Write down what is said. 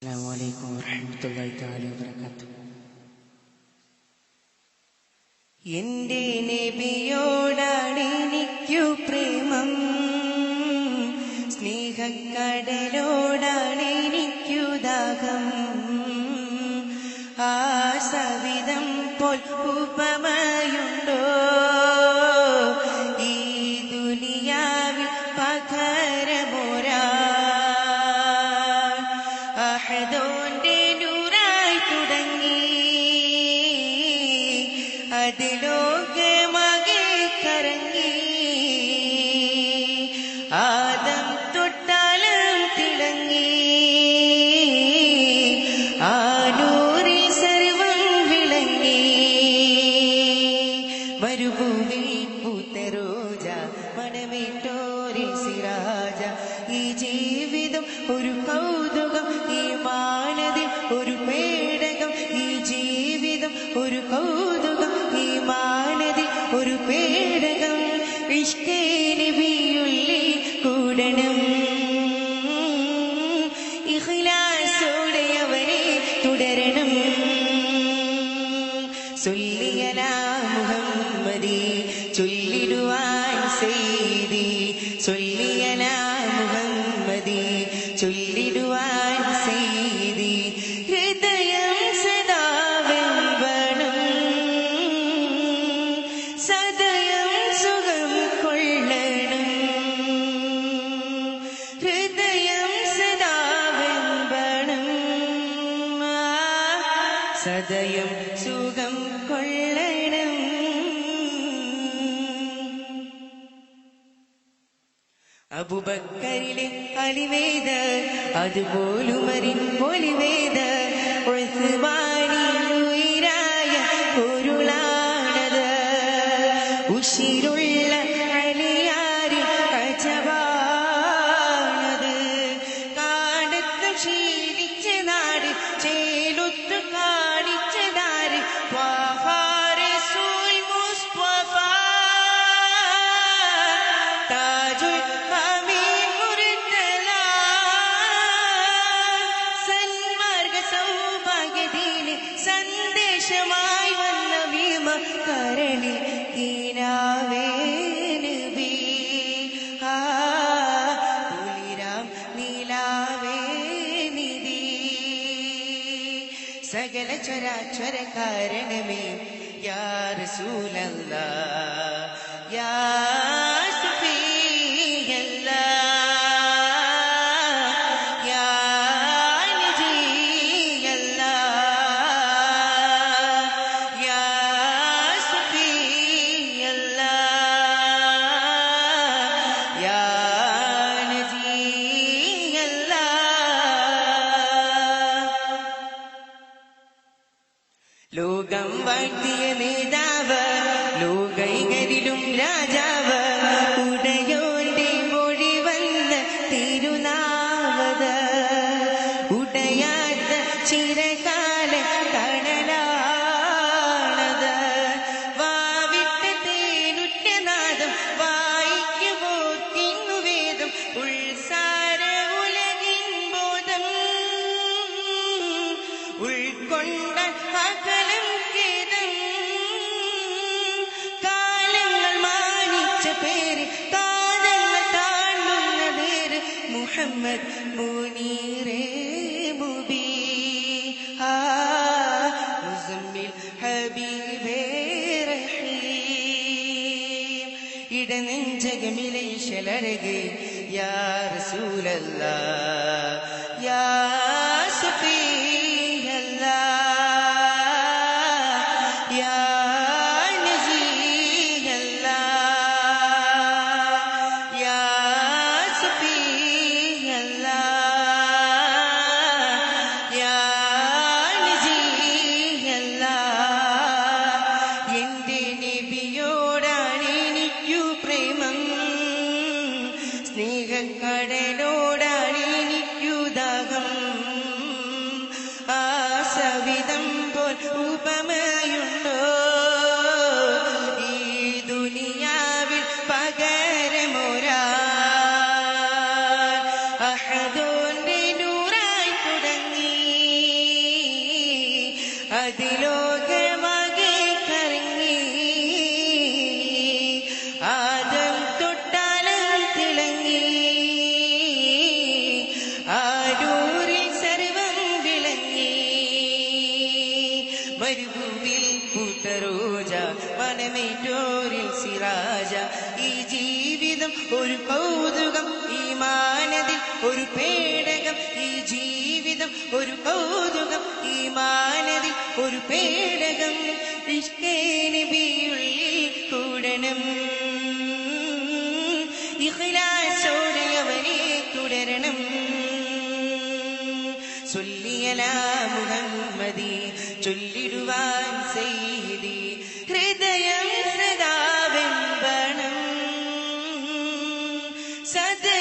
അസ്സലാമു അലൈക്കും വറഹ്മത്തുള്ളാഹി തആല വബറകാതുഹു. എന്റെ നബിയോടാണെനിക്കു പ്രേമം, സ്നേഹക്കടലോടാണെനിക്കു ദാഹം. ആ സവിധം പോൽ ഉപമയുണ്ടോ ഈ ദുനിയാവിൽ പകരമൊരാ? അഹദോന്റെ നൂറായി തുടങ്ങി അത് ലോകമാകെ കറങ്ങി. ആദം തൊട്ടാലും തിളങ്ങി ആ നൂറിൽ സർവം വിളങ്ങി. വരുഭൂവിൽ പൂത്ത റോജ, മണമേറ്റോരെ സിറാജ. ഈ ജീവിതം ഒരു കൗതുകം, ഈ മാനതിൽ ഒരു പേടകം. ഈ ജീവിതം ഒരു കൗതുകം, ഈ മാനതിൽ ഒരു പേടകം. ഇഷ്കേ നബിയുള്ളിൽ കൂടണം, ഇഖ്ലാസോടെ അവരെ തുടരണം. സൊല്ലിയലാ മുഹമ്മദി ചൊല്ലിടുവാൻ സയ്യിദി. സൊല്ലിയലാ മുഹമ്മദി ചൊല്ലിടുവാൻ സയ്യിദി. ഹൃദയം സദാ വെമ്പണം, സദയം സുഖം കൊള്ളണം. ഹൃദയം സദാ വെമ്പണം, സദയം സുഖം കൊള്ളണം. അബൂബക്കറിലെ അലിവേദ അതുപോലുമരിൻ പൊലിവേദ. ഉസ്മാനിലുയിരായ പൊരുളാണത്, ഉശിരുള്ള അലിയാരിൽ അജബാണത്. കാടത്ത് ശീലിച്ച നാട്, ചേലൊത്തു കാണിച്ചതാര്? റസൂൽ മുസ്തഫ താജുൽ അമീൻ മുർത്തല. സന്മാർഗ സൗഭാഗ്യദീന് സന്ദേശമായി വന്ന ഭീമ കരളി ഈനാവേ നബി. പുലിരാം നീലാവേ നിധി. സകല ചരാചര കാരണമേ യാ റസൂലല്ലാഹ്, യാ സഫീയല്ലാഹ്, യാ നജിയല്ലാഹ്, യാ സഫീയല്ലാഹ്, യാ നജിയല്ലാഹ്. ലോകം വാഴ്ത്തിയ നേതാവ്, ലോകൈകരിലും രാജാവ്. ഉടയോന്റെ മൊഴി വന്ന തിരുനാവത്, ഉടയാത്ത ചിരകാല തണലാണത്. വാവിട്ട തേനുറ്റ നാദം വായിക്കുമോ തിന്നു വേദം. ഉൾസാര ഉലകിൻ ബോധം ഉൾക്കൊണ്ട അകലം ഖേദം. കാലങ്ങൾ മാനിച്ച പേര്, കാലങ്ങൾ താണ്ടുന്ന പേര്. മുഹമ്മദ് മുനീറേ മുബീ. മുസമ്മിൽ ഹബീബേ റഹീം. ഇടനെഞ്ചകമിലെ ശലരകെ യാ റസൂലല്ലാഹ്, യാ സഫീയല്ലാഹ്, യാ നജിയല്ലാഹ്, യാ സഫീയല്ലാഹ്, യാ നജിയല്ലാഹ്. എന്റെ നബിയോടാണെനിക്കു പ്രേമം, സ്നേഹക്കടലോടാണെനിക്കു ദാഹം. ആ സവിധം പോൽ ഉപമയുണ്ടോ ഈ ദുനിയാവിൽ പകരമൊരാ? അഹദോന്റെ നൂറായി തുടങ്ങി ജീവിതം ഒരു കൗതുകം ഈ മാനതിൽ ഒരു പേടകം ഈ ജീവിതം ഒരു കൗതുകം ഈ മാനതിൽ ഒരു പേടകം ഇഷ്കേ നബിയുള്ളിൽ കൂടണം ഇഖ്ലാസോടെ അവനെ തുടരണം ചൊല്ലിയലാ മുഹമ്മദി ചൊല്ലിടുവാൻ സയ്യിദി ഹൃദയം സദാ വെമ്പണം സദാ